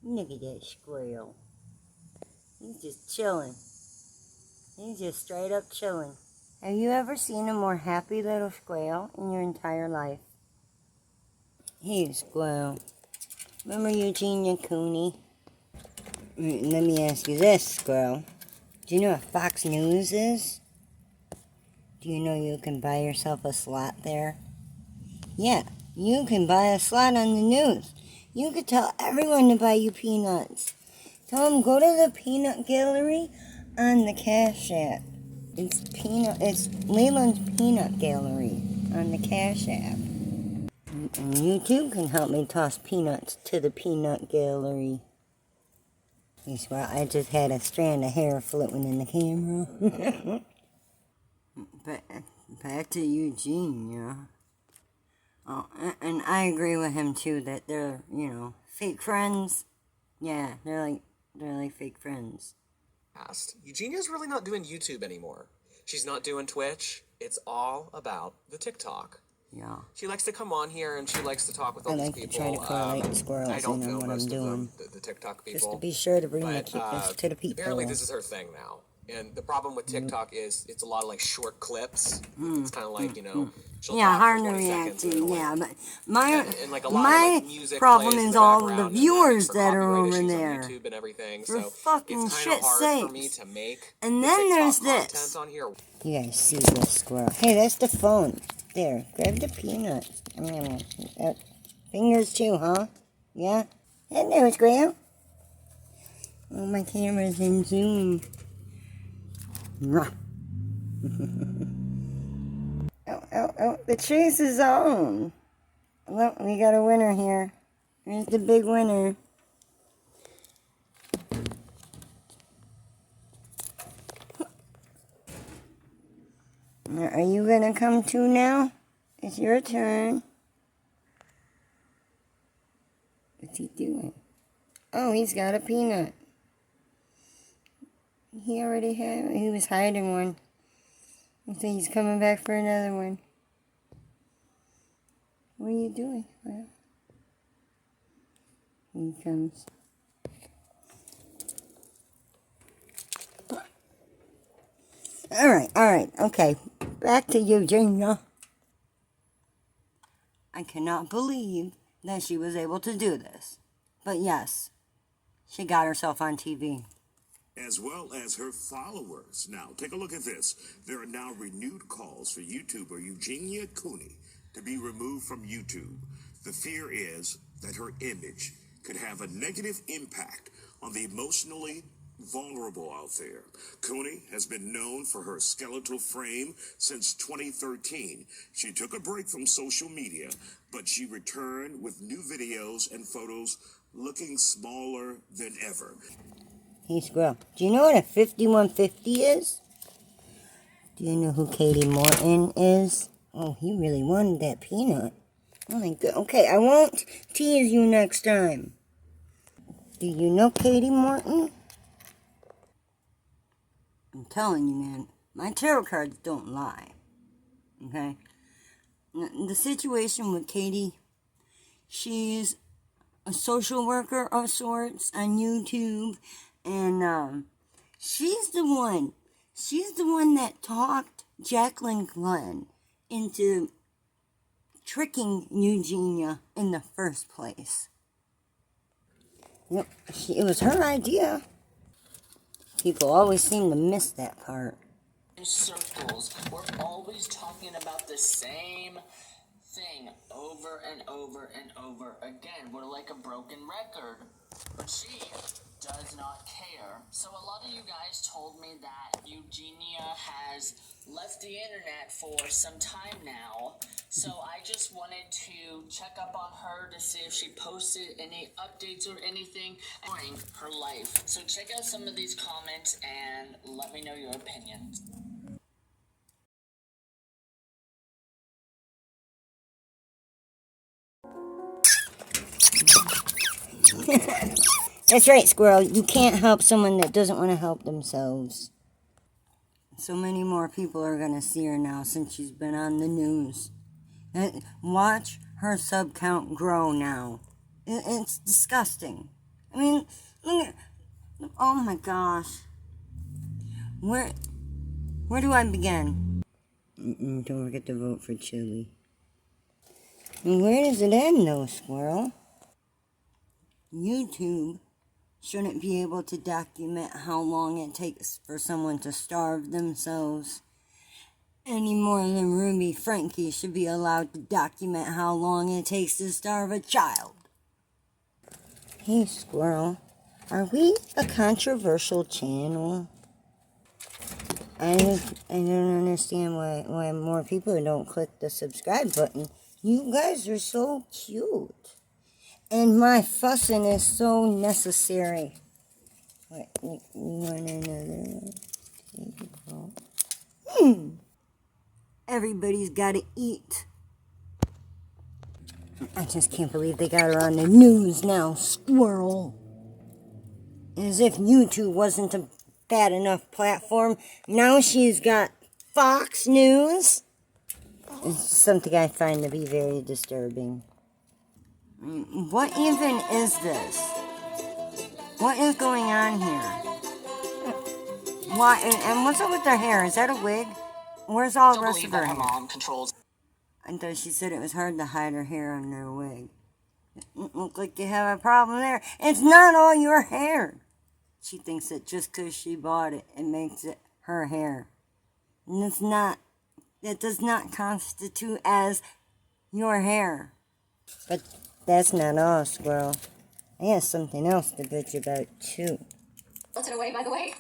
Look at that squirrel. He's just chilling. He's just straight up chilling. Have you ever seen a more happy little squirrel in your entire life? Hey, squirrel. Remember Eugenia Cooney? Let me ask you this, squirrel. Do you know what Fox News is? Do you know you can buy yourself a slot there? Yeah, you can buy a slot on the news. You could tell everyone to buy you peanuts. Tell them go to the peanut gallery on the Cash App. It's Leland's Peanut Gallery on the Cash App. And you too can help me toss peanuts to the peanut gallery. Well, I just had a strand of hair floating in the camera. But back to Eugenia. Oh, and I agree with him too that they're, fake friends. Yeah, they're like fake friends. Eugenia's really not doing YouTube anymore. She's not doing Twitch. It's all about the TikTok. Yeah. She likes to come on here and she likes to talk with all these people. I like to try to correlate squirrels I don't know what most I'm doing. of the TikTok people. Just to be sure to bring the cuteness to the people. Apparently this is her thing now. And the problem with TikTok is it's a lot of like short clips. It's kind of like, she'll talk hard for to 20 react seconds to. Yeah, but my and like a lot of, like, music problem is in all the background, viewers and that are copyright over issues there. on YouTube and everything. For So fucking it's kind shit of hard sakes. for me to make And the then TikTok there's content this. on here. You guys see this squirrel? Hey, that's the phone. There, grab the peanuts. Fingers too, huh? Yeah? Hello, squirrel. Oh, my camera's in zoom. Oh, the chase is on. Well, we got a winner here. Here's the big winner. Are you gonna come too now? It's your turn. What's he doing? Oh, he's got a peanut. He already had one. He was hiding one. I think he's coming back for another one. What are you doing? Well, here he comes. All right, okay. Back to Eugenia. I cannot believe that she was able to do this. But yes, she got herself on TV. As well as her followers. Now, take a look at this. There are now renewed calls for YouTuber Eugenia Cooney to be removed from YouTube. The fear is that her image could have a negative impact on the emotionally vulnerable out there. Cooney has been known for her skeletal frame since 2013. She took a break from social media, but she returned with new videos and photos looking smaller than ever. Hey, Squirrel, do you know what a 5150 is? Do you know who Katie Morton is? Oh, he really wanted that peanut. Oh my god. Okay, I won't tease you next time. Do you know Katie Morton? I'm telling you, man, my tarot cards don't lie. Okay? The situation with Katie, she's a social worker of sorts on YouTube. And she's the one that talked Jacqueline Glenn into tricking Eugenia in the first place. Yep, it was her idea. People always seem to miss that part. In circles, we're always talking about the same thing over and over and over again. We're like a broken record. But she does not care. So a lot of you guys told me that Eugenia has left the internet for some time now. So I just wanted to check up on her to see if she posted any updates or anything during her life. So check out some of these comments and let me know your opinions. That's right, Squirrel. You can't help someone that doesn't want to help themselves. So many more people are going to see her now since she's been on the news. Watch her sub count grow now. It's disgusting. I mean, look at, oh my gosh. Where do I begin? Don't forget to vote for Chili. And where does it end though, Squirrel? YouTube shouldn't be able to document how long it takes for someone to starve themselves any more than Ruby Frankie should be allowed to document how long it takes to starve a child. Hey, Squirrel, are we a controversial channel? I don't understand why more people don't click the subscribe button. You guys are so cute. And my fussing is so necessary. What, you want another one? Everybody's gotta eat. I just can't believe they got her on the news now, Squirrel. As if YouTube wasn't a bad enough platform. Now she's got Fox News. It's something I find to be very disturbing. What even is this? What is going on here? Why? And what's up with her hair? Is that a wig? Where's all the rest of her hair? Mom controls. I thought she said it was hard to hide her hair under a wig. It look like you have a problem there. It's not all your hair. She thinks that just because she bought it, it makes it her hair. And it's not. That does not constitute as your hair. But that's not all, Squirrel. I have something else to bitch about, too. Put it away, by the way.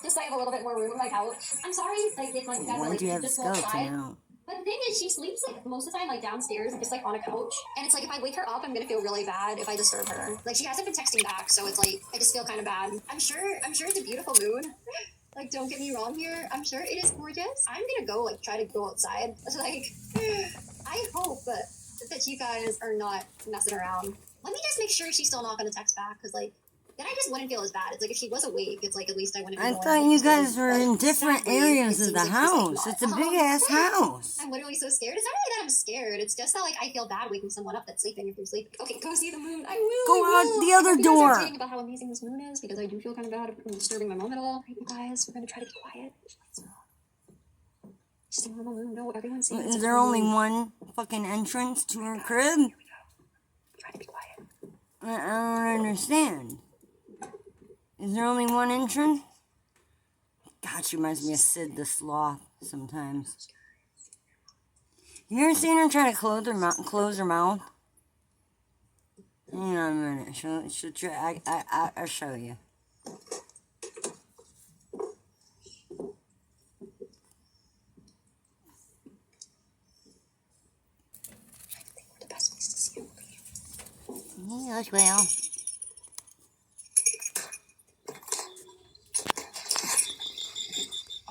Just so I have a little bit more room in my couch. I'm sorry, like, if, like, you guys Why are, like, do you have just won't try. skeleton out? But the thing is, she sleeps, like, most of the time, like, downstairs, just, like, on a couch. And it's like, if I wake her up, I'm gonna feel really bad if I disturb her. Like, she hasn't been texting back, so it's like, I just feel kind of bad. I'm sure it's a beautiful moon. Like, don't get me wrong here. I'm sure it is gorgeous. I'm gonna go, like, try to go outside. Like, I hope that you guys are not messing around. Let me just make sure she's still not gonna text back, because, like, then I just wouldn't feel as bad. It's like if she was awake, it's like at least I wouldn't be I going, thought like, you so, guys were in but different sadly, areas it of the seems like she's, like, house. not. It's a big ass house. I'm literally so scared. It's not really that I'm scared. It's just that, like, I feel bad waking someone up that's sleeping if you're sleeping. Okay, go see the moon. I will. Go I out will. the other I hope you guys door. are tweeting about how amazing this moon is, because I do feel kind of bad if I'm disturbing my mom at all. Right, you guys, we're gonna try to be quiet. Just a normal moon. No, everyone's saying it's Is a there full only moon. one fucking entrance to her crib? Try to be quiet. I don't understand. Is there only one entrance? God, she reminds me of Sid the Sloth sometimes. You ever seen her try to close her mouth? Hang on a minute. She'll try. I'll show you. The best place to see it. Yes, well.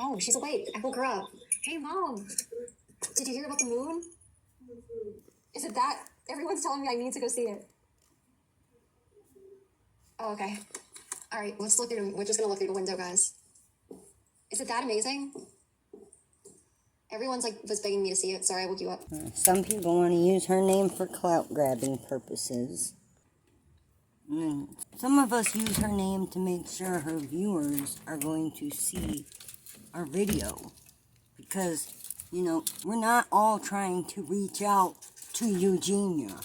Oh, she's awake. I woke her up. Hey, Mom. Did you hear about the moon? Is it that? Everyone's telling me I need to go see it. Oh, okay. All right, let's look through. We're just gonna look through the window, guys. Is it that amazing? Everyone's like was begging me to see it. Sorry, I woke you up. Some people want to use her name for clout grabbing purposes. Some of us use her name to make sure her viewers are going to see our video. Because, you know, we're not all trying to reach out to Eugenia.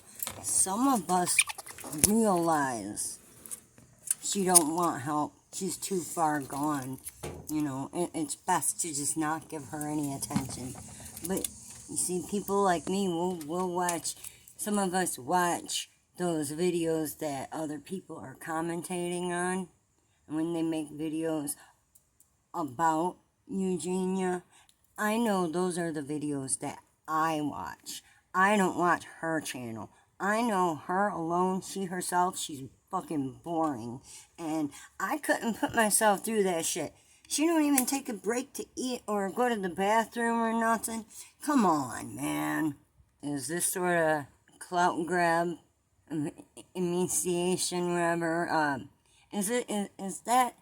Some of us realize she don't want help. She's too far gone. You know, it's best to just not give her any attention. But, you see, people like me, we'll watch, some of us watch those videos that other people are commentating on. And when they make videos about Eugenia, I know those are the videos that I watch. I don't watch her channel. I know her alone, she herself, she's fucking boring. And I couldn't put myself through that shit. She don't even take a break to eat or go to the bathroom or nothing. Come on, man. Is this sort of clout grab, emaciation, whatever? Is that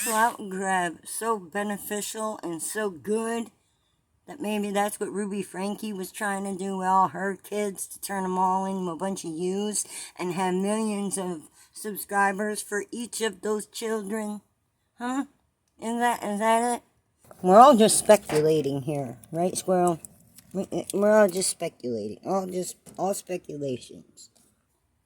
clout grab so beneficial and so good that maybe that's what Ruby Frankie was trying to do with all her kids, to turn them all into a bunch of youths and have millions of subscribers for each of those children? Huh? Is that it? We're all just speculating here, right, Squirrel? We're all just speculating. All speculations.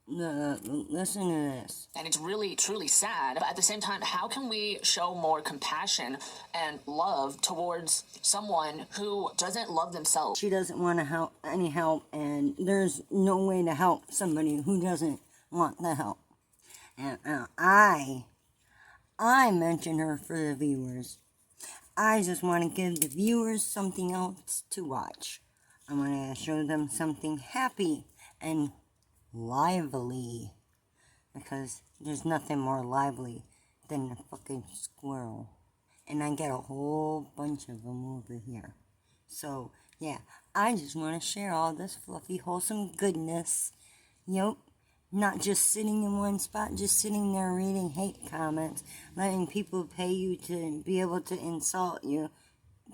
No, listen to this. And it's really, truly sad. But at the same time, how can we show more compassion and love towards someone who doesn't love themselves? She doesn't want to help any help, and there's no way to help somebody who doesn't want the help. And I mention her for the viewers. I just want to give the viewers something else to watch. I want to show them something happy and lively, because there's nothing more lively than a fucking squirrel, and I get a whole bunch of them over here. So yeah, I just want to share all this fluffy, wholesome goodness. Yep, not just sitting in one spot, just sitting there reading hate comments, letting people pay you to be able to insult you.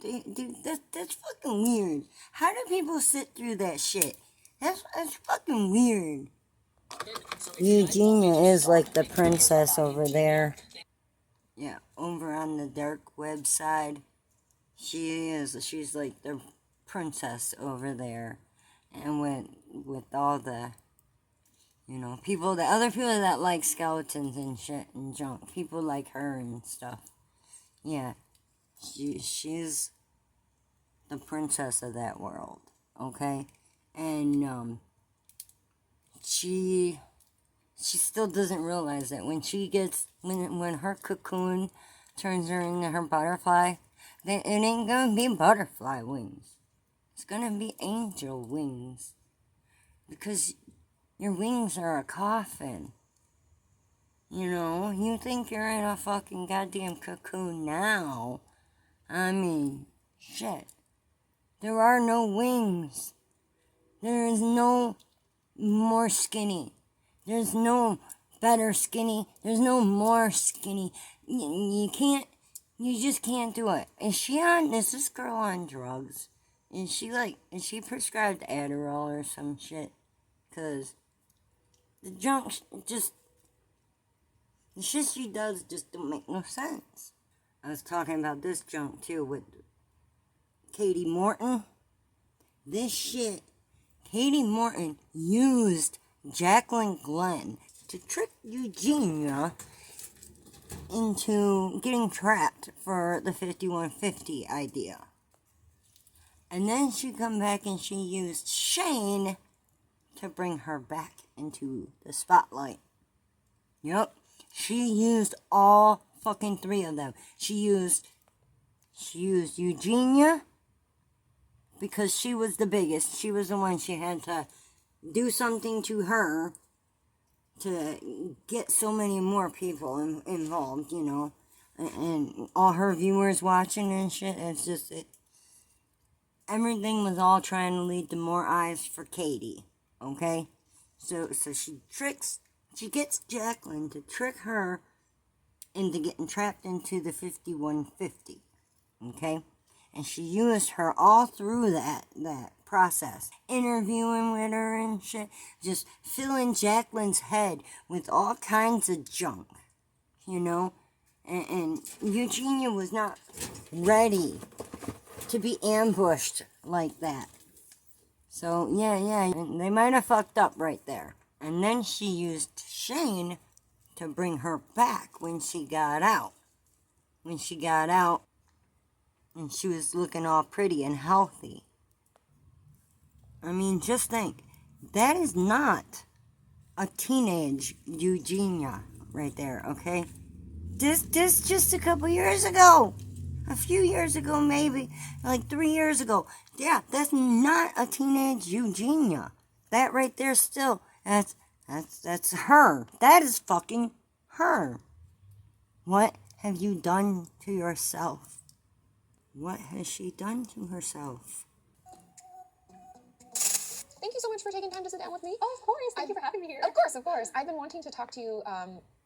Dude, that's fucking weird. How do people sit through that shit? That's fucking weird. Eugenia is like the princess over there. Yeah, over on the dark web side. She's like the princess over there. And with all the, people, the other people that like skeletons and shit and junk. People like her and stuff. Yeah, she's the princess of that world. Okay? And, she still doesn't realize that when when her cocoon turns her into her butterfly, then it ain't gonna be butterfly wings. It's gonna be angel wings. Because your wings are a coffin. You think you're in a fucking goddamn cocoon now. I mean, shit. There are no wings. There is no more skinny. There's no better skinny. There's no more skinny. You just can't do it. Is this girl on drugs? Is she prescribed Adderall or some shit? Cause the shit she does just don't make no sense. I was talking about this junk too with Katie Morton. This shit, Katie Morton used Jacqueline Glenn to trick Eugenia into getting trapped for the 5150 idea. And then she come back and she used Shane to bring her back into the spotlight. Yep, she used all fucking three of them. She used Eugenia because she was the biggest. She was the one she had to do something to her to get so many more people involved, and all her viewers watching and shit. It's just, everything was all trying to lead to more eyes for Katie, okay? So she gets Jacqueline to trick her into getting trapped into the 5150, okay? And she used her all through that process, interviewing with her and shit, just filling Jacqueline's head with all kinds of junk, and Eugenia was not ready to be ambushed like that. So, yeah, they might have fucked up right there. And then she used Shane to bring her back when she got out. And she was looking all pretty and healthy. I mean, just think, that is not a teenage Eugenia right there, okay? This just a couple years ago. A few years ago, maybe, like 3 years ago. Yeah, that's not a teenage Eugenia. That right there still, that's her. That is fucking her. What have you done to yourself? What has she done to herself? Thank you so much for taking time to sit down with me. Oh, of course. Thank you for having me here. Of course, of course. I've been wanting to talk to you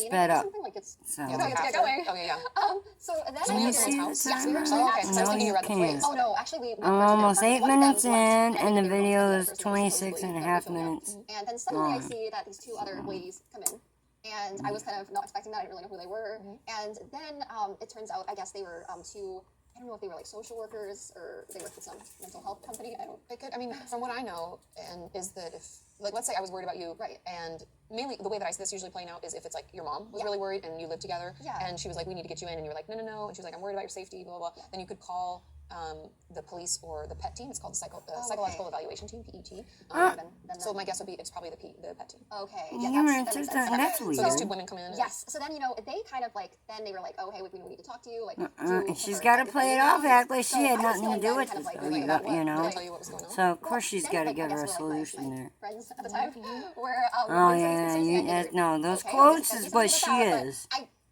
seen sped it or up. something. Like it's So yeah, it's get going. Okay, yeah. So then Can I you went to see someone's the house. Yes, we were timer? actually Okay, so I was No, thinking you you read the plays. can't. Oh no, actually we I'm almost 8 one of them minutes left. in, I and the think they were video the is person 26 and a half supposedly minutes. And then suddenly I long. see that these two other ladies come in. And I was kind of not expecting that. I didn't really know who they were. And then it turns out, I guess they were two, I don't know if they were like social workers or they worked with some mental health company. I mean, from what I know, and is that if, like, let's say I was worried about you, Right. and mainly the way that I see this usually playing out is if it's like your mom was really worried and you lived together, and she was like, we need to get you in, and you were like, no, and she was like, I'm worried about your safety, blah, blah, blah. Then you could call the police or the PET team. It's called the Psychological Evaluation Team, PET. So my guess would be it's probably the PET team. Okay. That's weird. So those two women come in. Yes. So then, they kind of like, then they were like, oh, hey, we need to talk to you. Like, She's got to play it off, act like she had I was nothing to feeling do then with kind it, of like, you really know. Did I tell you what was going on? So of course she's then, got to like, I give her a guess we're, like, solution my there. friends at the time were, Oh doing yeah, some research, and they were, no, those okay, quotes let's is do what something she about it. is.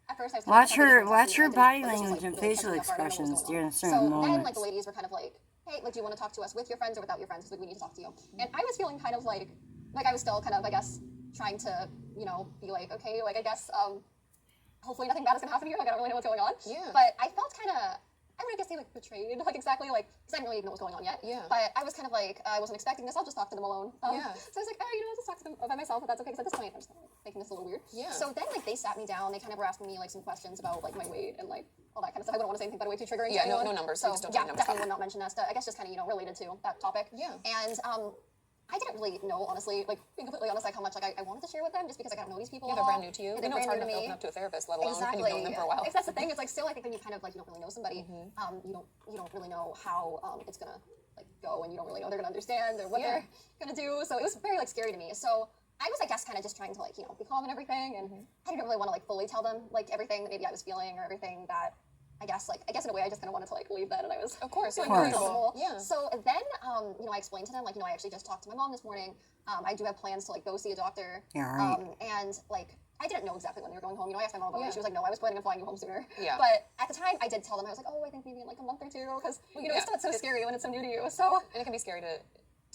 At first, I was kind of Watch her body but this was, language like, and really facial catching me off guard. I don't know expressions what's going during on. certain So then, like, moments. the ladies were kind of like, hey, like, do you want to talk to us with your friends or without your friends? Like, we need to talk to you. And I was feeling kind of like I was still kind of, I guess, trying to, be like, okay, like, I guess, hopefully nothing bad is gonna happen here. Like, I don't really know what's going on. Yeah. But I felt kind of, I don't know, I guess they like betrayed, like exactly, like, because I didn't really even know what was going on yet. Yeah. But I was kind of like, I wasn't expecting this. I'll just talk to them alone. Yeah. So I was like, oh, I'll just talk to them by myself if that's okay. Because at this point, I'm just kind of like, making this a little weird. Yeah. So then, like, they sat me down. They kind of were asking me like some questions about like my weight and like all that kind of stuff. I wouldn't want to say anything, by the way, too triggering. Yeah, to anyone. no numbers. So You just don't yeah, talk numbers. definitely would not mention that stuff. I guess just kind of related to that topic. Yeah. And I didn't really know, honestly, like being completely honest, like how much like I wanted to share with them, just because like, I don't know these people. Yeah, at they're all. brand new to you. Yeah, You they're know, it's brand hard new enough to to me. open up to a therapist, let alone Exactly. when you've known them for a while. That's the thing. It's like still, I think when you kind of like you don't really know somebody, you don't really know how it's gonna like go, and you don't really know they're gonna understand or what they're gonna do. So it was very like scary to me. So I was, I guess, kind of just trying to like be calm and everything, and I didn't really want to like fully tell them like everything that maybe I was feeling or everything that. I guess in a way I just kind of wanted to like leave that, and I was Of course, feeling of very course. comfortable. Yeah. So then I explained to them like I actually just talked to my mom this morning. I do have plans to like go see a doctor. Yeah, right. And like I didn't know exactly when they were going home. I asked my mom about it. She was like, no, I was planning on flying you home sooner. Yeah. But at the time I did tell them, I was like, oh, I think maybe in like a month or two, because it's so scary when it's so new to you. So And it can be scary to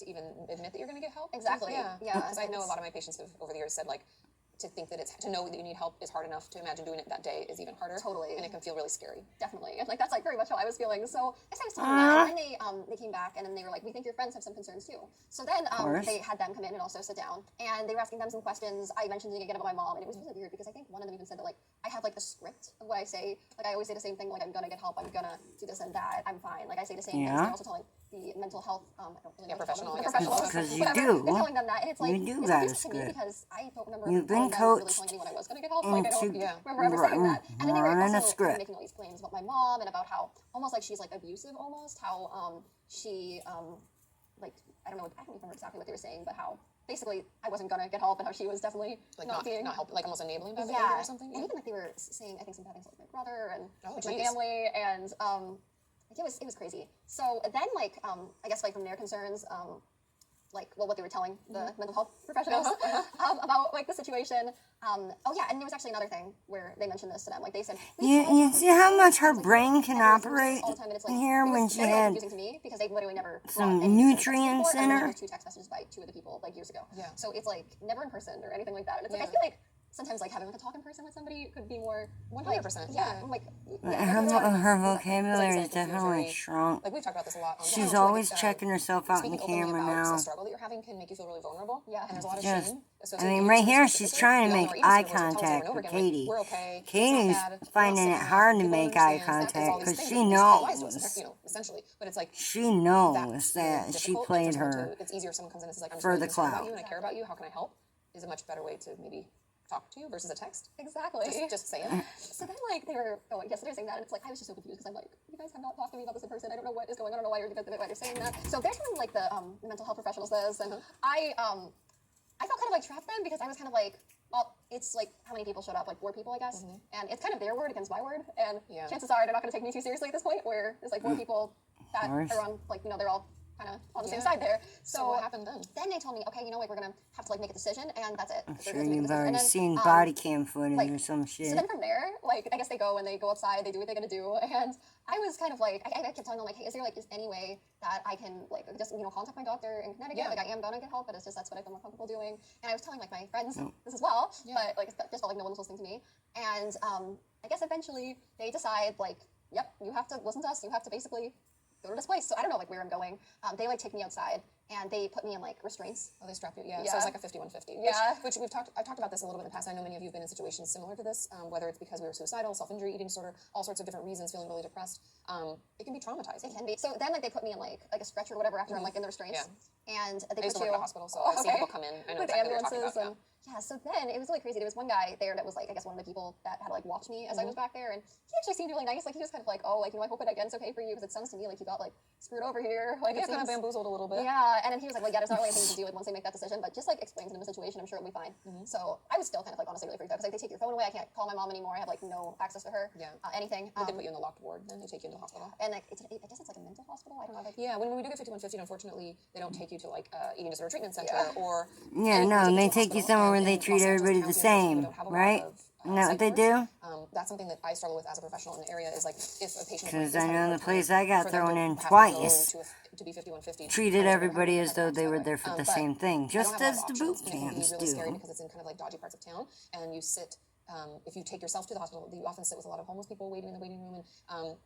even admit that you're going to get help. Exactly. Yeah. Yeah. Because I know a lot of my patients have over the years said like to think that to know that you need help is hard enough. To imagine doing it that day is even harder. Totally. And it can feel really scary. Definitely. And like that's like very much how I was feeling. So I was telling them that, and then they came back, and then they were like, we think your friends have some concerns too. So then they had them come in and also sit down, and they were asking them some questions. I mentioned it again about my mom, and it was really weird because I think one of them even said that like I have like the script of what I say. Like I always say the same thing, like I'm gonna get help, I'm gonna do this and that, I'm fine. Like I say the same things. I'm also telling the mental health I don't really know what to call them, the professionals. Because you whatever. do. They're telling them that, and it's like You do it's got a confusing to me script. because I don't remember You've been them really coached telling me when I was gonna get help. Like I don't into remember ever saying that. And then they were running a also script. making all these claims about my mom and about how almost like she's like abusive, almost how she like I don't remember exactly what they were saying, but how basically I wasn't gonna get help and how she was definitely Like not helping, like almost enabling bad behavior or something. And even like they were saying I think some bad things about my brother and like, my geez. family, and like it was crazy. So then like I guess like from their concerns like what they were telling the mental health professionals about like the situation. Oh yeah, and there was actually another thing where they mentioned this to them. Like they said, You see how much her brain can operate all the time, and it's, like, in here it was when she very had confusing to me because they literally never some brought any nutrients before. in I her. remember 2 text messages by 2 of the people like years ago. Yeah. So it's like never in person or anything like that. And it's like I feel like sometimes like having like a talk in person with somebody could be more 100%. Yeah. Like Her vocabulary is It's like definitely very- shrunk. Like we've talked about this a lot. On She's the show, always like, checking herself out in the speaking openly camera about now. the struggle that you're having can make you feel really vulnerable. Yeah. And there's a lot of Just- shame I associated mean, with right you here, specifically. she's trying to We all make know, even eye if someone tells us over contact and over with again, like, Katie. we're okay. It's Katie's not bad, we're not finding it sad, hard to people make understand, eye there's all contact these 'cause things she that all lies to knows. us, essentially. But it's like She that's knows really that she difficult, and played for someone her. it's easier if someone comes in and says like I'm just for really the concerned about clout. you and I care about you. How can I help? Is a much better way to maybe talk to you versus a text. Exactly. Just saying. So then, like, they were going, yes, they're saying that, and it's like, I was just so confused, because I'm like, you guys have not talked to me about this in person, I don't know what is going on, I don't know why you're saying that. So they're telling, like, the mental health professionals this, and I felt kind of, like, trapped then, because I was kind of like, well, it's, like, how many people showed up? Like, 4 people, I guess, and it's kind of their word against my word, and chances are they're not going to take me too seriously at this point, where there's, like, 4 people that are on, like, they're all kind of on the same side there. So what happened then? Then they told me, okay, like, we're going to have to, like, make a decision, and that's it. I'm sure you've already seen then, body cam footage like, or some shit. So then from there, like, I guess they go outside, they do what they're gonna do, and I was kind of like, I kept telling them, like, hey, is there, like, any way that I can, like, just, contact my doctor in Connecticut? Like, I am gonna get help, but it's just, that's what I feel more comfortable doing. And I was telling, like, my friends this as well, but, like, it just felt like no one was listening to me. And I guess eventually they decide, like, yep, you have to listen to us, you have to basically go to this place. So I don't know, like, where I'm going. They, like, take me outside, and they put me in like restraints. Oh, they strap you. Yeah. Yeah. So it's like a 5150. Yeah. Which I've talked about this a little bit in the past. I know many of you have been in situations similar to this, whether it's because we were suicidal, self-injury, eating disorder, all sorts of different reasons, feeling really depressed. It can be traumatizing. It can be. So then like they put me in like a stretcher or whatever after I'm like in the restraints. Yeah. And they I used put to work you at a hospital, so I see people come in. I know with exactly what you're talking ambulances about. and so then it was really crazy. There was one guy there that was like I guess one of the people that had to like watch me as I was back there, and he actually seemed really nice. Like he was kind of like, oh, like I hope it again's okay for you because it sounds to me like you got like screwed over here. Like Yeah, it kind of seems- bamboozled a little bit. Yeah, and then he was like, well, yeah, there's not really anything to do with once they make that decision, but just like explain to them the situation. I'm sure it'll be fine. So I was still kind of like honestly really freaked out because like they take your phone away. I can't call my mom anymore. I have like no access to her. Yeah. Anything. But they put you in the locked ward, then they take you into the hospital. And like I guess it's like a mental hospital. I don't know. Like, Yeah, when we do get 5150, unfortunately, they don't take you to like eating disorder treatment center Yeah. or Yeah, any no, and particular they take you hospital. somewhere where And they in treat Los Angeles everybody County, the unfortunately, same, we don't have a lot right? of, Isn't that what they psych wards. do? That's something that I struggle with as a professional in the area is like if a patient Because is I having know a the hard place time I got for them thrown to in have to go twice. to be 5150. Treated everybody as though they were But there for the I same thing, don't just have a lot as of the boot options, and it can be camps really scary do. because it's in kind of like dodgy parts of town, and you sit. If you take yourself to the hospital, you often sit with a lot of homeless people waiting in the waiting room,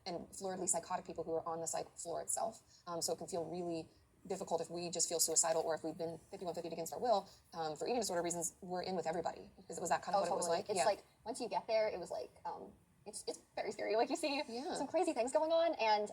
and floridly psychotic people who are on the psych floor itself. So it can feel really difficult if we just feel suicidal or if we've been 5150 against our will for eating disorder reasons. We're in with everybody. Was that kind of what it was like? It's like once you get there, it was like it's very scary. Like you see some crazy things going on, and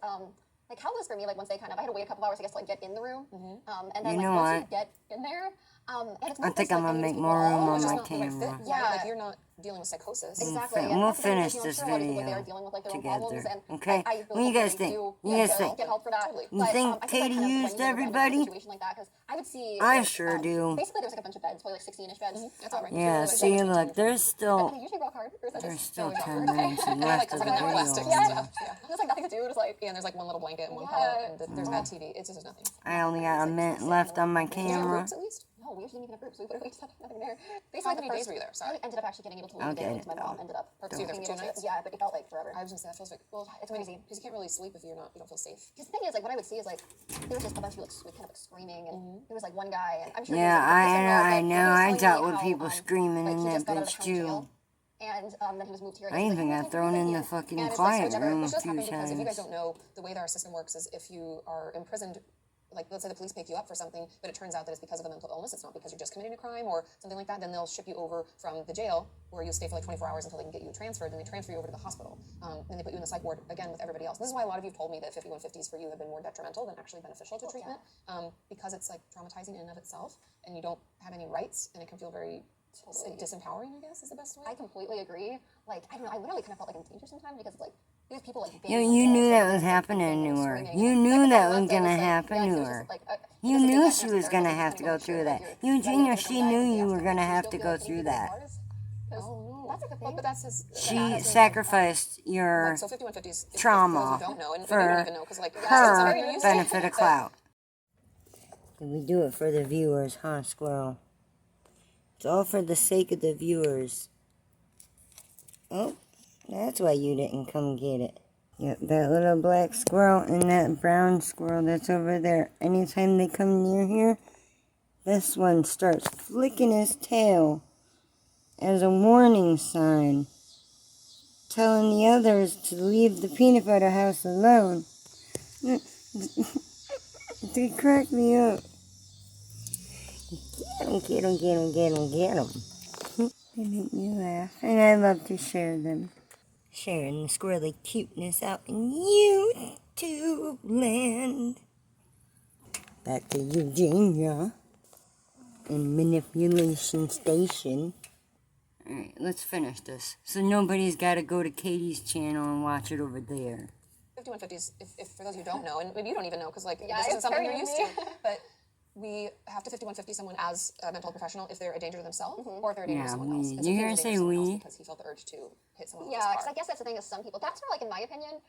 like how it was for me. Like once they I had to wait a couple hours, I guess, to like get in the room, and then You like know once you what? get in there, and it's I not think just, I'm like, gonna any make people more at room all, on it's my just not the right fit. camera. Right? Yeah. Like you're not dealing with psychosis. Exactly. And And we'll that's the thing, finish you know, this sure, a lot of people, like, they video are dealing with like their own together, problems, and okay? I really What do you hope guys that think? they do What do you guys get think? get help for that. Totally. You But, think I Katie kind of used blame me for everybody? a situation like that because I would see. I like, sure do. Basically, there was like a bunch of beds, probably like 16-ish beds. That's all right. Yeah, Like, see, between look, 10 there's And still they usually rock hard. there's still we got 10 work. minutes I left like of to the put in that video. plastic Yeah. stuff. There's like nothing to do. Just like Yeah, and there's like one little blanket and one Yeah. pillow, and there's bad TV. It's just nothing. I only got a minute left on my Did you have camera. groups at least? no, we actually didn't even have groups. We literally just had nothing there. How Basically, many days were you there? Sorry. I ended up actually getting able to leave Okay. it because my mom ended up So you were there being for able 2 to. nights? Yeah, but it felt like forever. I was gonna say that feels like It's crazy. because you can't really sleep if you don't feel safe. Because the thing is, like, what I would see is like there was just a bunch of people like kind of like screaming, and there was like one guy, and I'm sure. Yeah, I know. I He was dealt telling me with how, people screaming like, in he that just got out of bitch the county jail, too. and then he was moved here. I even got thrown in the fucking And it's quiet like, room a which does few happen because if you guys times. don't know, the way that our system works is if you are imprisoned, like let's say the police pick you up for something, but it turns out that it's because of a mental illness, it's not because you're just committing a crime or something like that, then they'll ship you over from the jail where you stay for like 24 hours until they can get you transferred, then they transfer you over to the hospital. Then they put you in the psych ward again with everybody else. This is why a lot of you have told me that 5150s for you have been more detrimental than actually beneficial to treatment, because it's like traumatizing in and of itself, and you don't have any rights, and it can feel very disempowering, I guess is the best way. I completely agree. Like, I don't know, I literally kind of felt like in danger sometimes because like there's people like. You knew that was happening to her. You knew that was gonna happen to her. You knew she was gonna have to go through that. Eugenia, she knew you were gonna have to go through that. Oh no, That's like the thing. but that's his. She sacrificed your Like, so 5150s trauma for those who don't know, and for we don't even know because like her very used to benefit of clout. We do it for the viewers, huh, Squirrel? It's all for the sake of the viewers. Oh, that's why you didn't come get it. Yep, that little black squirrel and that brown squirrel that's over there. Anytime they come near here, this one starts flicking his tail as a warning sign, telling the others to leave the peanut butter house alone. They crack me up. Get 'em, get 'em, get 'em, get 'em, get 'em. They make me laugh, and I love to share them. Sharing the squirrely cuteness out in YouTube land. Back to Eugenia and Manipulation Station. Alright, let's finish this. So nobody's got to go to Katie's channel and watch it over there. 5150s, if for those who don't know, and maybe you don't even know because like Yeah, this isn't it's something very you're used to, new. but we have to 5150 someone as a mental health professional if they're a danger to themselves or if they're a danger to Yeah, someone we. else. And so You he hear was her a danger say to someone else we? because he felt the urge to hit someone Yeah, else's because car. I guess that's the thing is some people, that's more like in my opinion,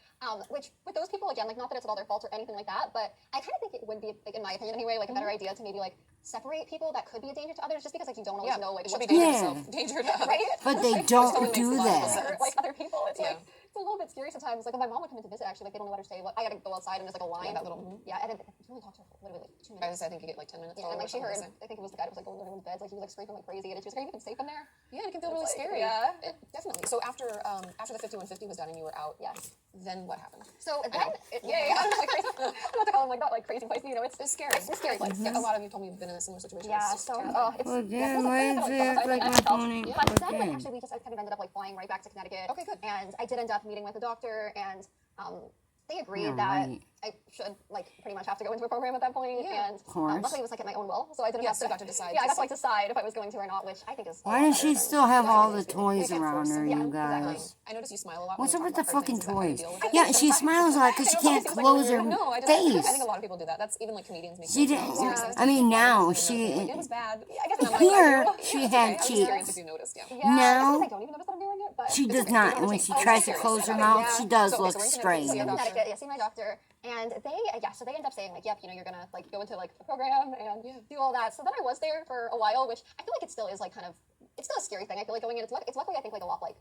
which with those people, again, like not that it's all their fault or anything like that, but I kind of think it would be, like in my opinion anyway, like a better idea to maybe like separate people that could be a danger to others just because like you don't always know like it should what's be danger Yeah. to self, danger to others. right? But they totally don't makes do a lot of that. sense. Or, like other people, it's Yeah. like it's a little bit scary sometimes. Like when my mom would come in to visit, actually, like they don't know what to say. Like, I gotta go outside and there's like a line. that little- Yeah, and then you only talk to her for literally like 2 minutes. I think you get like 10 minutes. Yeah, and like she or heard, something. I think it was the guy that was like going to everyone's beds, like he was like screaming like crazy, and she was like, "Are you even safe in there?" Yeah, it can feel really It's like, scary. yeah. Definitely. So after the 5150 was done and you were out, Yes. then what happened? So then, I'm not crazy. I'm about to call him like like not like crazy feisty, you know, it's scary. It's a scary place. Yeah, a lot of you told me you've been in a similar situation. Yeah, It's so terrifying. it's Well, then why is it like my phone ain't but plugged then like, in? actually we just kind of ended up like flying right back to Connecticut. Okay, good. And I did end up meeting with a doctor, and they agreed Yeah, that right. I should like pretty much have to go into a program at that point. Yeah, and course. luckily it was like at my own will, so I didn't Yeah, have so to. you got to decide Yeah, I to got to like decide if I was going to or not, which I think is. Why does she still have all the toys can't around force her, it. you Yeah, guys? I notice you smile a lot. What's when up you with the talk about fucking pregnancy. Is that how you toys? deal with it? Yeah, she smiles a lot because she can't close her No, I face. think a lot of people do that. That's even like comedians make. She jokes about didn't. it. I mean, now It she. was bad. I guess it's Here, not she Yeah, had okay. I was just curious cheeks. if you noticed. Yeah. Yeah, Now, I don't even notice that I'm doing it, but she does okay. not. You And when don't she change. tries I'm to curious. close her Okay, mouth, yeah. she does So, look so we're in Connecticut, strange. so in you're not- Connecticut, yeah, see my doctor, and so they end up saying like, yep, you know, you're gonna like go into like a program and do all that. So then I was there for a while, which I feel like it still is like kind of, it's still a scary thing. I feel like going in, it's luckily I think like a lot like.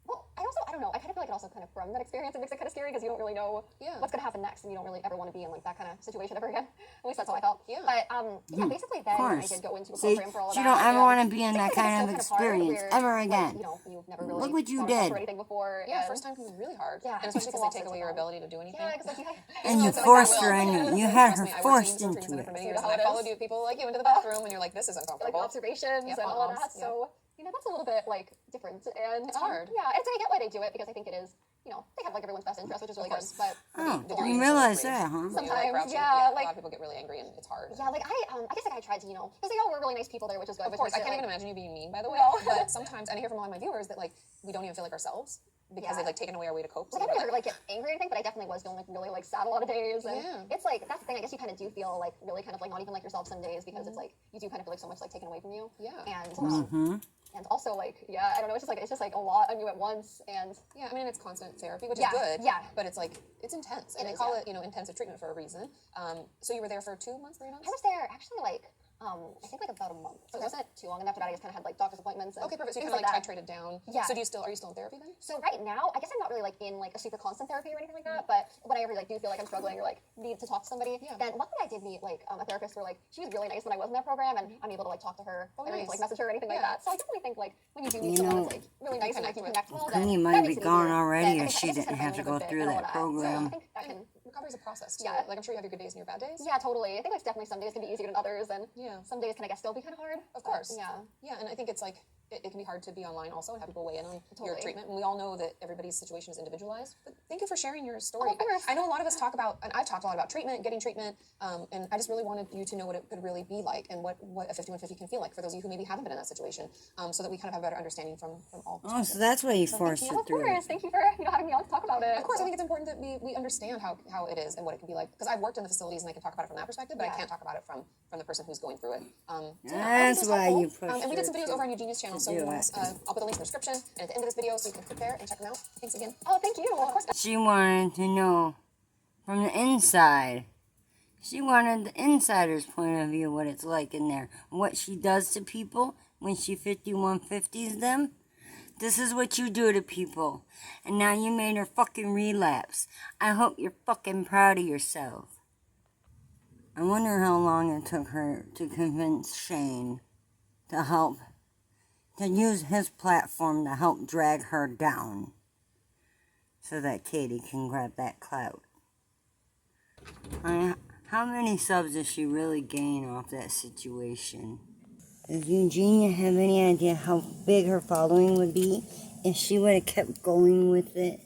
Well, I don't know. I kind of feel like it also kind of from that experience, it makes it kind of scary because you don't really know what's gonna happen next, and you don't really ever want to be in like that kind of situation ever again. At least that's how I felt. Yeah. But yeah, basically then I course. did go into a See, program for all of you that. don't ever and want to be in that it's still kind of hard experience where, ever like, again. you know, you've never really Look what you gone to did. or anything before. Yeah, and- first time can be really hard. Yeah, and especially people because they take also away your tell- ability to do anything. Yeah, because like And you It's like forced that her will. into it. You Trust had her me, I worked forced in into treatment center for it. many You years, know and I how it followed is. you people like you into the bathroom, and you're like, this is like uncomfortable. observations Yep, and all of uh-huh, that. yeah. So you know that's a little bit like different, and It's hard. Yeah, and so I get why they do it because I think it is. You know, they have like everyone's best interest, which is really good. But Oh, Did you you realize that, huh? Sometimes, Sometimes, a yeah, lot like- of people get really angry, and it's hard. yeah, like I guess like I tried to, you know, because they all were really nice people there, which is good. Of course, I can't even imagine you being mean, by the way. No. But sometimes, and I hear from a lot of my viewers that like we don't even feel like ourselves because they've like taken away our way to cope. So Like I we're never like get angry or anything, but I definitely was feeling like really like sad a lot of days. And Yeah. it's like that's the thing. I guess you kind of do feel like really kind of like not even like yourself some days because it's like you do kind of feel like so much like taken away from you. Yeah. And also like I don't know. It's just like a lot on you at once. And Yeah, I mean it's constant therapy, which Yeah, is good. yeah. But it's like it's intense, and It they is, call yeah. it intensive treatment for a reason. So you were there for 2 months, 3 months. I was there actually like I think like about a month. So it wasn't too long. And after that, I just kind of had like doctor's appointments. And Okay, perfect. So you things kind of like that. titrated down. Yeah. So are you still in therapy then? So right now, I guess I'm not really like in like a super constant therapy or anything like that. But whenever like do feel like I'm struggling or like need to talk to somebody, then luckily I did meet like a therapist where like she was really nice when I was in that program, and I'm able to like talk to her. I don't need to like message her or anything like Yeah. that. So I definitely think like when you do meet You someone know, that's like really nice and like you connect well, Cooney then might that be makes it gone easier. already Then if I she think it's didn't just have to finding a go good through fit and all that So program. I think that can. Recovery's a process too. Yeah. Like I'm sure you have your good days and your bad days. Yeah, totally. I think like definitely some days can be easier than others, and some days can I guess still be kind of hard. Of course. Yeah. Yeah, and I think it's like it can be hard to be online also and have people weigh in on your Totally. treatment. And we all know that everybody's situation is individualized. But thank you for sharing your story. Oh, of course. I know a lot of us talk about, and I've talked a lot about treatment, getting treatment, and I just really wanted you to know what it could really be like and what a 5150 can feel like for those of you who maybe haven't been in that situation, so that we kind of have a better understanding from all Oh, perspectives. so that's why you forced her Of through course. it. Thank you for having me on to talk about it. Of course, I think it's important that we understand how it is and what it can be like. Because I've worked in the facilities and I can talk about it from that perspective, but I can't talk about it from the person who's going through it. So yeah, I think That's it was why helpful. you pushed And we did some her videos to over on Eugenia's channel, so do you it. guys, I'll put the link in the description and at the end of this video so you can click there and check them out. Thanks again. Oh, thank you. Of course. She wanted to know from the inside. She wanted the insider's point of view, what it's like in there. What she does to people when she 5150s them. This is what you do to people. And now you made her fucking relapse. I hope you're fucking proud of yourself. I wonder how long it took her to convince Shane to use his platform to help drag her down so that Katie can grab that clout. How many subs does she really gain off that situation? Does Eugenia have any idea how big her following would be if she would have kept going with it?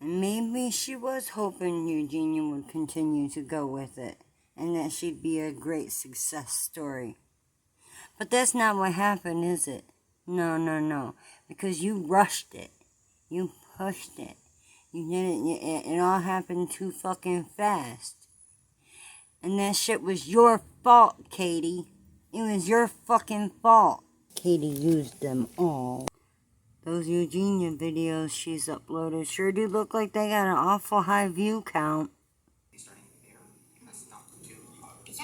And maybe she was hoping Eugenia would continue to go with it and that she'd be a great success story. But that's not what happened, is it? No. Because you rushed it. You pushed it. You did it. It all happened too fucking fast. And that shit was your fault, Katie. It was your fucking fault. Katie used them all. Those Eugenia videos she's uploaded sure do look like they got an awful high view count. Yeah,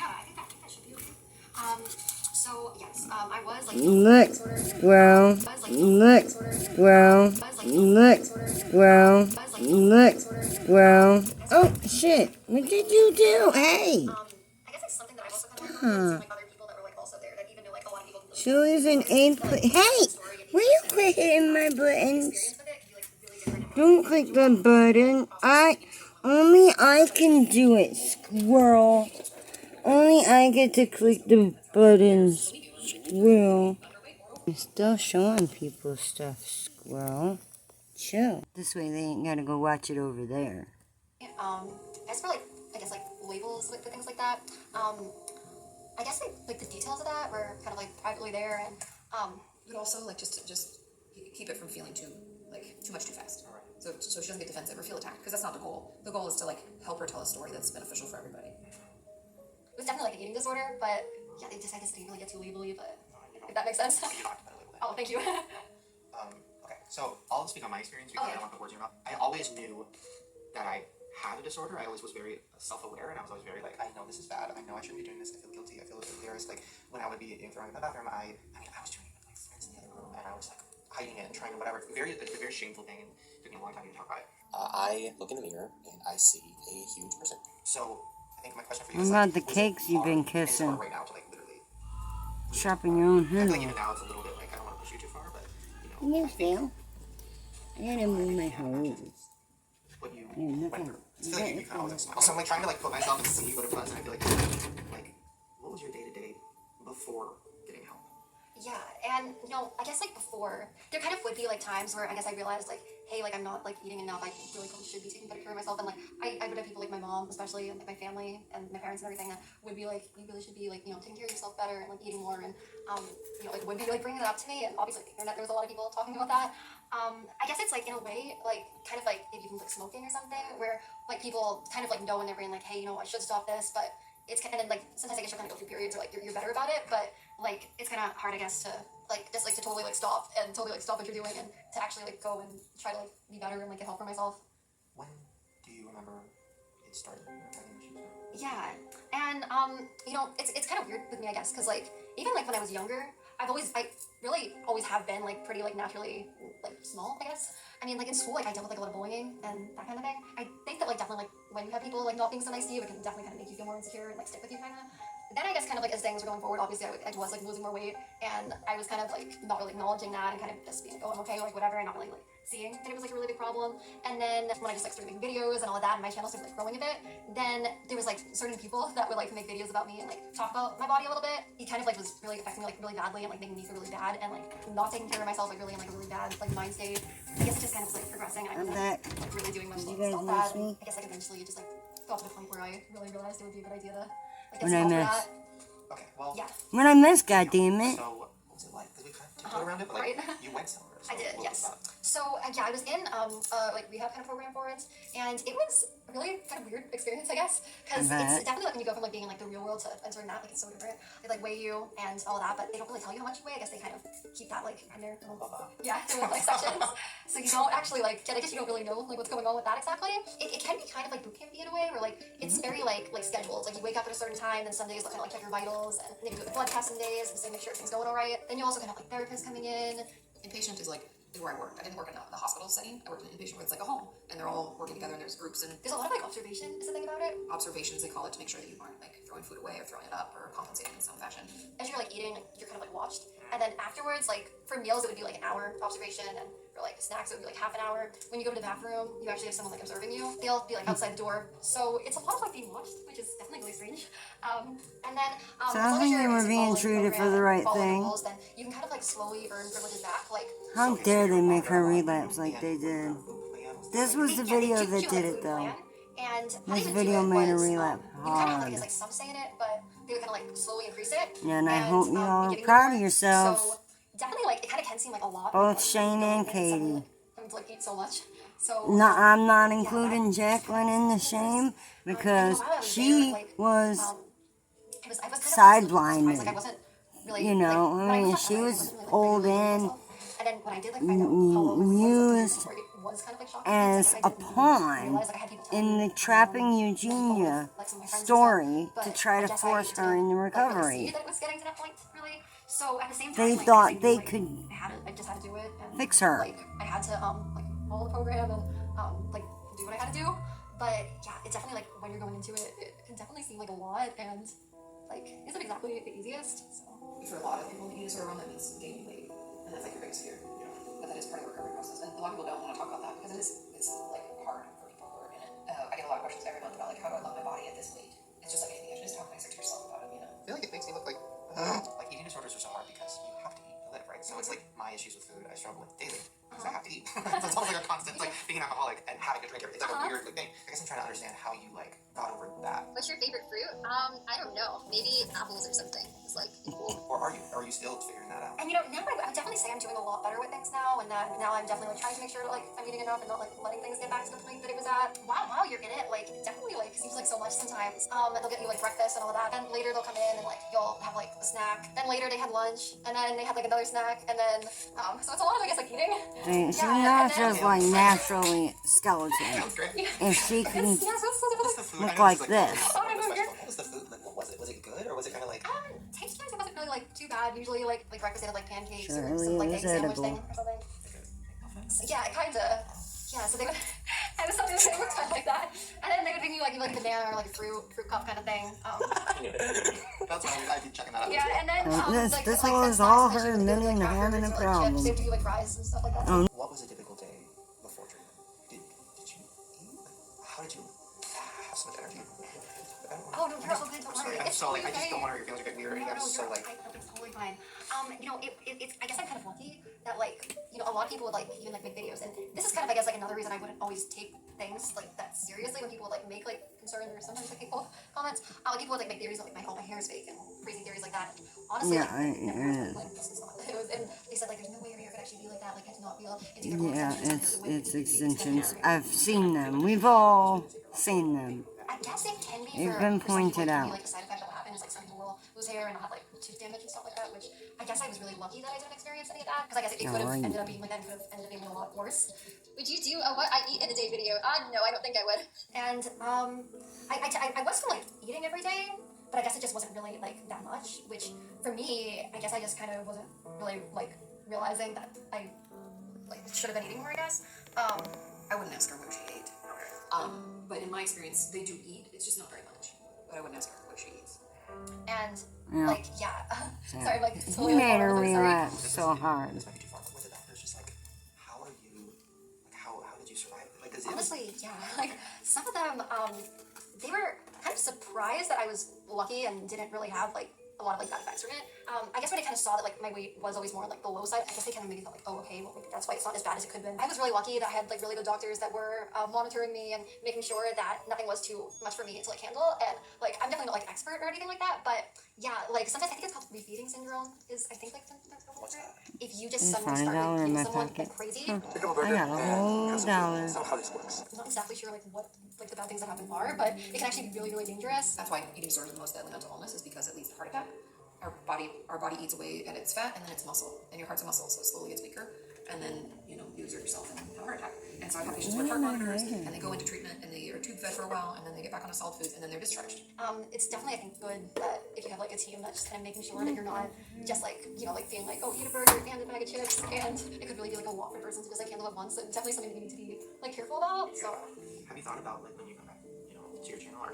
I think that should be okay. So yes, I was like. Look, squirrel. Look, squirrel. Look, squirrel. Look, squirrel. Oh, shit. What did you do? Hey. I guess it's something that I've also kind of learned from like other people that were like also there that even knew like a lot of people. Julie's an 8th. Hey, will you quit hitting my buttons? Don't click the button. Only I can do it, Squirrel. Only I get to click the buttons, Squirrel. I'm still showing people stuff, Squirrel. Chill. This way they ain't gotta go watch it over there. As for like, I guess like labels for things like that, I guess like the details of that were kind of like privately there, and But also, like, just keep it from feeling too much too fast. So she doesn't get defensive or feel attacked, because that's not the goal. The goal is to like help her tell a story that's beneficial for everybody. it was definitely like an eating disorder, but yeah, I guess they didn't really get too labely, but if that makes sense. Oh, thank you. Okay, so I'll speak on my experience because I don't want to put words in your mouth. I always knew that I had a disorder. I always was very self-aware, and I was always very like, I know this is bad. I know I shouldn't be doing this. I feel guilty. I feel embarrassed. Like when I would be throwing in the bathroom, I was doing it with my friends in the other room, and I was like hiding it and trying to whatever. It's a very shameful thing, and it took me a long time to talk about it. I look in the mirror and I see a huge person. So I think my question for you is What like, about the cakes you've been kissing? right now to like literally Chopping your own I head feel like off. even now it's a little bit like I don't want to push you too far, but You fail. I gotta move my hose. what you Yeah, went through. I feel like you kind of always smile. So I'm like trying to like put myself in see what it was, and I feel like what was your day to day before getting help? Yeah, and I guess like before, there kind of would be like times where I guess I realized like, hey, like I'm not like eating enough. I really probably should be taking better care of myself. And like I would have people like my mom, especially, and like my family and my parents and everything, that would be like, you really should be like taking care of yourself better and like eating more, and like would be like bringing it up to me. And obviously, the internet, there was a lot of people talking about that. I guess it's like in a way like kind of like maybe even like smoking or something, where like people kind of like know in their brain like, hey, I should stop this, but it's kind of, and then like sometimes I guess you'll kind of go through periods where like you're better about it, but like it's kind of hard, I guess, to like just like to totally like stop what you're doing and to actually like go and try to like be better and like get help for myself. When do you remember it started? Yeah, and it's kind of weird with me, I guess, because like even like when I was younger, I really always have been like pretty like naturally like small, I guess. I mean, like in school, like I dealt with like a lot of bullying and that kind of thing. I think that like definitely like when you have people like not being so nice to you, it can definitely kind of make you feel more insecure and like stick with you kind of. Then I guess kind of like as things were going forward, obviously I was like losing more weight, and I was kind of like not really acknowledging that and kind of just being like, oh, I'm okay, like whatever, and not really like seeing that it was like a really big problem. And then when I just like started making videos and all of that, and my channel started like growing a bit, then there was like certain people that would like make videos about me and like talk about my body a little bit. It kind of like was really affecting me like really badly and like making me feel really bad and like not taking care of myself like really in like a really bad like mind state. I guess it just kind of was like progressing, and I wasn't like really doing much to like stop that. And I guess like eventually it just like got to the point where I really realized it would be a good idea to like get some help for that. Okay, well. Yeah. When I miss, goddammit. So, what was it like? Because we kind of tiptoed around it, but like, right. you went somewhere. So I did, what yes. was that? So yeah, I was in like rehab kind of program for it, and it was a really kind of weird experience, I guess, because it's definitely like when you go from like being in like the real world to entering that, like it's so different. They like weigh you and all of that, but they don't really tell you how much you weigh. I guess they kind of keep that like in their their little, like sections, so you don't actually like I guess you don't really know like what's going on with that exactly. It can be kind of like boot campy in a way, where like it's very like scheduled. Like you wake up at a certain time, then some days they'll kind of like check your vitals and maybe do the blood test some days and say make sure everything's going all right. Then you also kind of like therapists coming in. Inpatient is where I worked. I didn't work in the hospital setting. I worked in an inpatient where it's like a home, and they're all working together, and there's groups, and There's a lot of like observation is the thing about it. observations, they call it, to make sure that you aren't like throwing food away or throwing it up or compensating in some fashion. As you're like eating, you're kind of like watched, and then afterwards, like for meals, it would be like an hour observation, and for like snacks, it would be like half an hour. When you go to the bathroom, you actually have someone like observing you. They'll be like outside the door, so it's a lot of like being watched, which is definitely really strange. And then Sounds like you were being treated for the right thing. Rules, then you can kind of like slowly earn privileges back. Like How dare they make her relapse like they did? This was the video that did it though. And This video made her relapse you kind of have hard. like some say in it, but they would kind of like slowly increase it. Yeah, and I hope you all are proud of yourselves. So definitely, like it kind of can seem like a lot. Both Shane and Katie. Having to like eat so much. So No, I'm not including Jacqueline in the shame because she was I was kind of sidelined. like I wasn't really, You know, like, I mean, was she I was wasn't really old regulating and myself. And then when I did like find out how long used it was kind of like shocking. as Like, a I didn't pawn realize, like, I had people tell in me, the trapping Eugenia like, some of my friends and story stuff, to but try I to guess force I her didn't, into like, really recovery. see that it was getting to that point, really. So at the same time, They like, thought I knew, they like, could I just had to do it. And, fix her. Like I had to like follow the program and like do what I had to do. But yeah, it definitely like when you're going into it, it can definitely seem like a lot and like isn't exactly the easiest. So. For a lot of people in the eating disorder realm, that means gaining weight, and that's like your biggest fear. But that is part of the recovery process, and a lot of people don't want to talk about that because it's like hard for people who are in it. I get a get a lot of questions every month about like how do I love my body at this weight. It's just like anything, you should just talk nicer to yourself about it, you know. I feel like it makes me look like eating disorders are so hard because you have to eat to live, right? So it's like my issues with food I struggle with daily because I have to eat. So it's almost like a constant, it's like being an alcoholic and having to drink everything. It's like a weird like, thing. I guess I'm trying to understand how you like got over that. What's your favorite fruit? I don't know. Maybe apples or something. It's like cool. Or are you still figuring that out? And you know, now I would definitely say I'm doing a lot better with things now, and now I'm definitely like trying to make sure like I'm eating enough and not like letting things get back to the point that it was at. Wow, you're in it. Like it definitely like seems like so much sometimes. They'll get you like breakfast and all of that, and later they'll come in and like you'll have like a snack. Then later they had lunch, and then they had like another snack, and then so it's a lot of I guess like eating. I mean, she's not just like naturally skeleton. If she can look like this. What was the food? Like, what was it? Was it good or was it kind of like? Taste-wise, it wasn't really like too bad. Usually like breakfast they had like pancakes or Surely some like it egg was sandwich edible. thing or something. So, yeah, kinda. Yeah, so they would. I was something that worked kind of like that, and then they would bring you like a banana or like a fruit cup kind of thing. That's why I'd be checking that out. Yeah, and then This like was snacks, all especially her with, million like, having a crackers or, like, problem. chips, they would give you like fries and stuff like that. What was a typical day before treatment? Did you eat? Like, how did you have so much energy? Oh no, you're all good. Don't worry. I'm It's so like I totally just don't fine. want to hurt your feelings get weird. No, I'm just so you're like. it's totally fine. You know, it's I guess I'm kind of lucky that like you know a lot of people would like even like make videos, and this is kind of I guess like another reason I wouldn't always take things like that seriously when people would like make like concerns or sometimes like people comments. Like people would like make theories of like my hair is fake and crazy theories like that. Honestly, Yeah, like, it never is. happened. Like this is not. It was, and they said like there's no way your hair could actually be like that. Like I do not feel it's either more Yeah, extensions, it's extensions. I've seen them. We've all seen them. I guess it can be They've for, been for some people, pointed it can out. be like a side effect that will happen is like some people will lose hair and not have like tooth damage and stuff like that, which I guess I was really lucky that I didn't experience any of that because I guess it could have Alright. ended up being like that, could have ended up being a lot worse. Would you do a what I eat in a day video? No, I don't think I would. And I was still like eating every day, but I guess it just wasn't really like that much, which for me, I guess I just kind of wasn't really like realizing that I like should have been eating more, I guess. I wouldn't ask her what she ate. But in my experience, they do eat. It's just not very much. But I wouldn't ask her what she eats. And Yeah. like sorry, like He totally made like, her really sorry. relapse so hard. This might be too far, but with the doctors, just like, how are you? Like, how did you survive? Like, does it? Honestly, yeah. Like some of them, they were kind of surprised that I was lucky and didn't really have like a lot of like bad effects from it. I guess when they kind of saw that like my weight was always more like the low side, I guess they kind of maybe thought like, oh okay, well maybe that's why it's not as bad as it could have been. I was really lucky that I had like really good doctors that were monitoring me and making sure that nothing was too much for me to like handle. And like I'm definitely not like expert or anything like that, but yeah, like sometimes I think it's called refeeding syndrome. Is I think like something that's called for it. If you just suddenly start $5 like, in eating my someone pocket. like crazy. I got a whole dollar. How this works? I'm not exactly sure like what like the bad things that happen are, but it can actually be really, really dangerous. That's why eating disorders are the most deadly mental illness is because it leads to heart attack. Our body eats away at its fat and then it's muscle, and your heart's a muscle, so it slowly gets weaker, and then you lose yourself and have a heart attack. And so I have patients with heart monitors, and they go into treatment and they are tube fed for a while, and then they get back on a solid food, and then they're discharged. It's definitely I think good that if you have like a team that's just kind of making sure that you're not just like like being like oh eat a burger and a bag of chips, and it could really be like a lot for a person to just like handle at once. And definitely something you need to be like careful about. So Have you thought about like when you come back, to your channel, or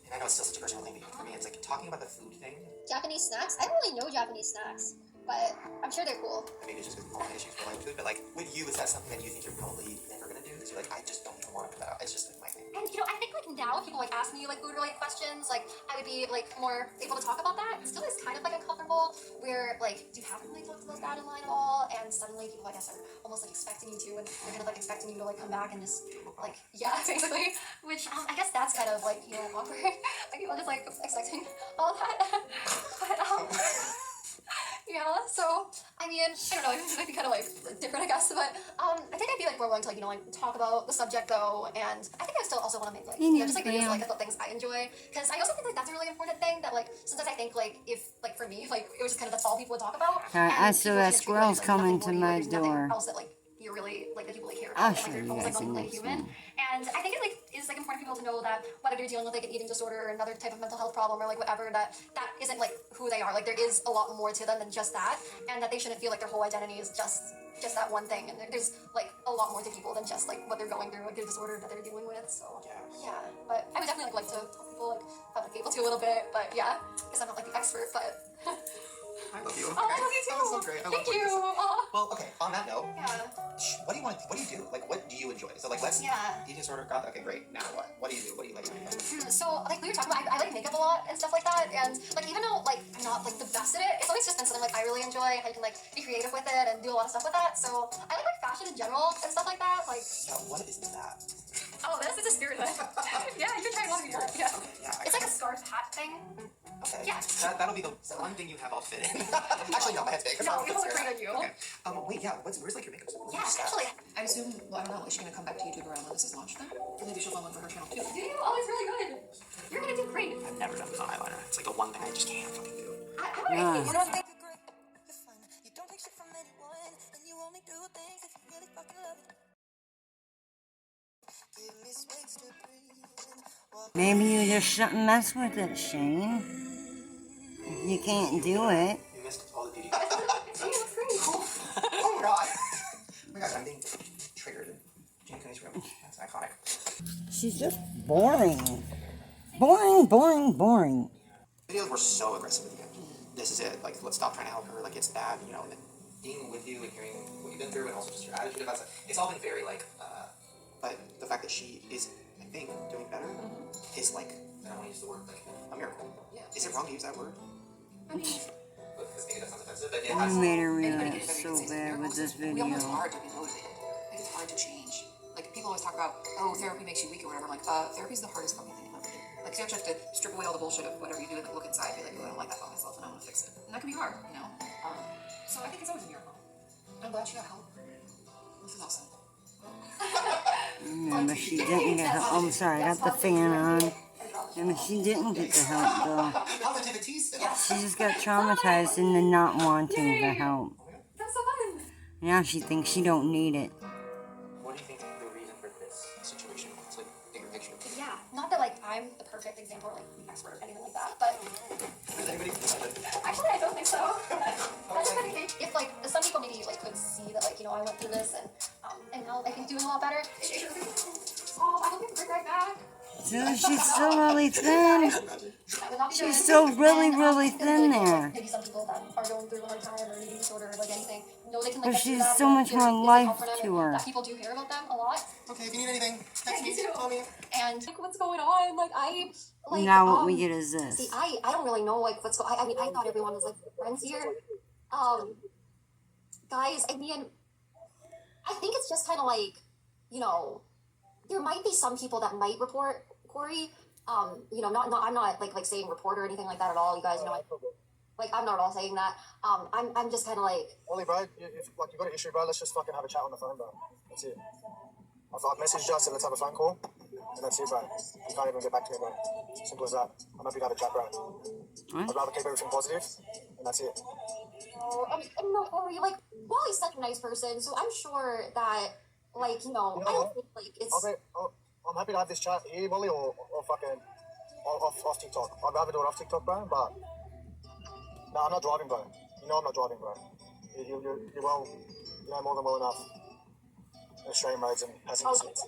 and I know it's still such a personal thing, but for me, it's like talking about the food thing. Japanese snacks? I don't really know Japanese snacks, but I'm sure they're cool. Maybe it's just because people have issues with food, but like with you, is that something that you think you're probably never gonna do? Because you're like, I just don't even want to put that out. It's just like my thing. And I think like now if people like ask me like food related questions, like I would be like more able to talk about that. It still is kind of like uncomfortable where like you haven't really talked about that online at all, and suddenly people I guess are almost like expecting you to, and they're kind of like expecting you to like come back and just like basically, which I guess that's kind of like awkward. Like people just like expecting all that, but yeah. So I mean, I don't know. It might be kind of like different, I guess, but I think I'd be like more willing to like talk about the subject though, and I think I still also want to make like just like videos like about things I enjoy, because I also think like that's a really important thing that like sometimes I think like if like for me like it was just kind of that's all people would talk about. I still have people squirrels treat it, like, coming nothing to more my you, there's nothing door. else that like you're really like that people like care I'll about. show Like, you you're almost guys like in not next human. one. And I think it like is like important for people to know that whether they're dealing with like an eating disorder or another type of mental health problem or like whatever, that isn't like who they are. Like there is a lot more to them than just that, and that they shouldn't feel like their whole identity is just that one thing. And there's like a lot more to people than just like what they're going through, like their disorder that they're dealing with. So yeah, but I would definitely like to tell people like how to be able to a little bit. But yeah, because I'm not like the expert, but. I love you. Oh, I love you too. That was so great. I love Thank you. Well, okay. On that note, Yeah. what do you want? What do you do? Like, what do you enjoy? So, like, let's Yeah. eating disorder. Got okay, great. Now what? What do you do? What do you like? So, like we were talking about, I like makeup a lot and stuff like that. And like even though like I'm not like the best at it, it's always just been something like I really enjoy. I can like be creative with it and do a lot of stuff with that. So I like fashion in general and stuff like that. Like What is that? oh, this is a spirit hood. Yeah, you can try one of yours. Yeah. Yeah. It's like a scarf hat thing. Okay. Yeah. That'll be the one thing you have all fit in. Actually, no, my head's big. No, it'll look great on you. Okay. Wait, yeah. Where's like your makeup? Yeah, actually. I assume, well, I don't know, is she gonna come back to YouTube around when this is launched then? Or maybe she'll film one for her channel too. Do you? Oh, it's really good. You're gonna do great. I've never done eyeliner. It's like the one thing I just can't fucking do. I don't know. Yeah. Maybe you just shouldn't mess with it, Shane. If you can't do it. You missed all the beauty. It looks great. Oh my god. Oh my god, I'm being triggered in Eugenia Cooney's room. That's iconic. She's just boring. Boring. Videos were so aggressive at the end. This is it. Like, let's stop trying to help her. Like, it's bad, you know. And then being with you and hearing what you've been through, and also just your attitude about it. It's all been very like. But the fact that she is, I think, doing better is like. I don't want to use the word like a miracle. Yeah. Is it wrong to use that word? I mean, Because maybe that sounds offensive, but it You has. made her anybody realize can so say bad with this We all know it's video. hard to be motivated. Like, it's hard to change. Like, people always talk about, oh, therapy makes you weak or whatever. I'm like, therapy's the hardest fucking thing you'll ever do. Like, you actually have to strip away all the bullshit of whatever you do and like, look inside and be like, oh, I don't like that about myself and I want to fix it. And that can be hard, you know? So I think it's always a miracle. I'm glad she got help. This is awesome. Yeah, but she didn't get help. Oh, I'm sorry, I got the fan on. Yeah, but she didn't get the help, though. Positivity still. She just got traumatized into not wanting the help. That's so fun. Now she thinks she don't need it. What do you think the reason for this situation was? Like, bigger picture. Yeah, not that like I'm the perfect example or like expert or anything like that, but Does anybody actually I don't think so. I just kind of think if like some people maybe like could see that like I went through this and now I think doing a lot better. Oh, I hope you bring right back. Dude, she's still really thin. That would not be She's good. still really, And, really like, thin there. Maybe some people that are going through a hard time or an eating disorder or like anything know they can like But get through she's that, so or much there more is life help for them, to and her. that people do care about them a lot. Okay, if you need anything, text me, Me too. call me. And like, what's going on? Like Now what we get is See, this. I don't really know like what's going. I mean, I thought everyone was like friends here. Guys, I mean, I think it's just kind of like, there might be some people that might report Corey. Not I'm not like saying report or anything like that at all. You guys, I'm not at all saying that. I'm just kind of like. Ollie, bro, if you got an issue, bro, let's just fucking have a chat on the phone, bro. That's it. I've messaged you, I said let's have a phone call, and that's it, bro. You can't even get back to me, bro. Simple as that. I'm happy to have a chat, bro. I'd rather keep everything positive, and that's it. I'm not Corey. Like, Wally's such a nice person, so I'm sure that, I don't think it's. I'm happy to have this chat here, Molly, or fucking off TikTok. I'd rather do it off TikTok, bro, but no, I'm not driving, bro. I'm not driving, bro. You're well, more than well enough. Australian roads and passing distance.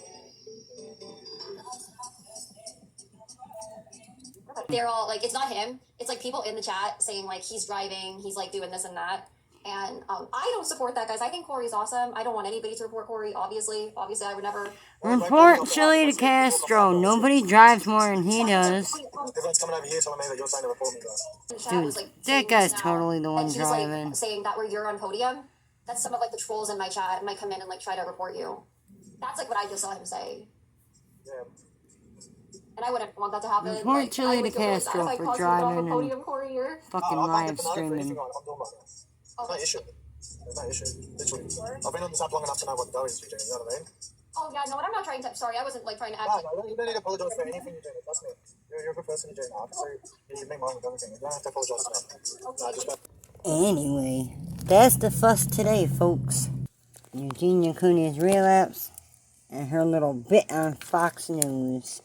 They're all like, it's not him. It's like people in the chat saying like he's driving, he's like doing this and that. And I don't support that, guys. I think Corey's awesome. I don't want anybody to report Corey, obviously. Obviously, I would never. Report Chili to Castro. Nobody drives more than he does. Everyone's coming over here telling me that you're saying to report me, bro. Dude, that guy's totally the one and he's, driving. saying that where you're on podium, that's some of like the trolls in my chat might come in and like try to report you. That's like what I just saw him say. Yeah. And I wouldn't want that to happen. Report like, Chili I would to feel really bad Castro if I for caused you to get off driving a and podium, Corey, here. fucking I'll live get the note for streaming. anything I'm doing right now. There's no issue. There's no issue. Literally. I've been on this app long enough to know what the go is, Eugenia, you know what I mean? Oh yeah, no, and I'm not trying to. Sorry, I wasn't like trying to act. No, you don't need to apologize for anything you do. Trust me. You're a good person, Eugenia. So you make mine with everything. You don't have to apologize to me. No, just Anyway, that's the fuss today, folks. Eugenia Cooney's Relapse and her little bit on Fox News.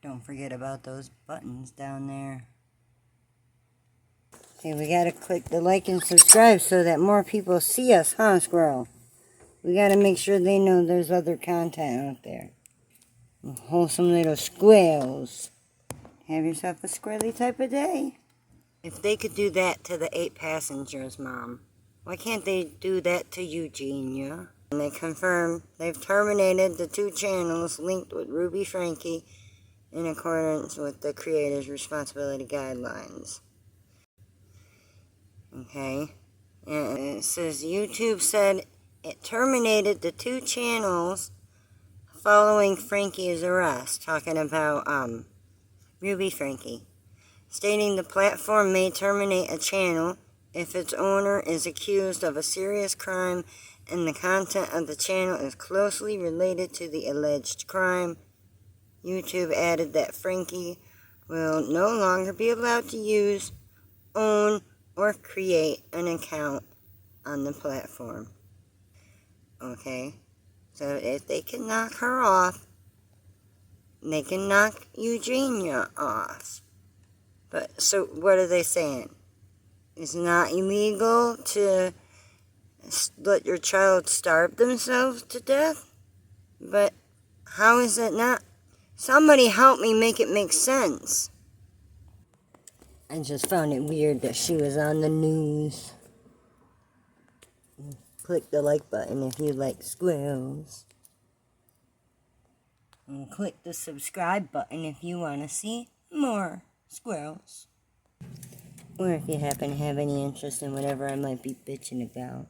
Don't forget about those buttons down there. Okay, we gotta click the like and subscribe so that more people see us, huh, Squirrel? We gotta make sure they know there's other content out there. Wholesome little squirrels. Have yourself a squirrely type of day. If they could do that to the 8 passengers, Mom, why can't they do that to Eugenia? And they confirm they've terminated the 2 channels linked with Ruby Frankie in accordance with the creator's responsibility guidelines. Okay? And it says YouTube said it terminated the 2 channels following Frankie's arrest, talking about Ruby Frankie, stating the platform may terminate a channel if its owner is accused of a serious crime and the content of the channel is closely related to the alleged crime. YouTube added that Frankie will no longer be allowed to use, own, or create an account on the platform. Okay? So if they can knock her off, they can knock Eugenia off. But so what are they saying? It's not illegal to let your child starve themselves to death? But how is it not? Somebody help me make it make sense. I just found it weird that she was on the news. Click the like button if you like squirrels. And click the subscribe button if you want to see more squirrels. Or if you happen to have any interest in whatever I might be bitching about.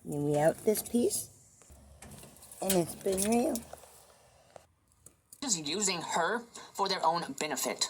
And we out this piece. And it's been real. Just using her for their own benefit.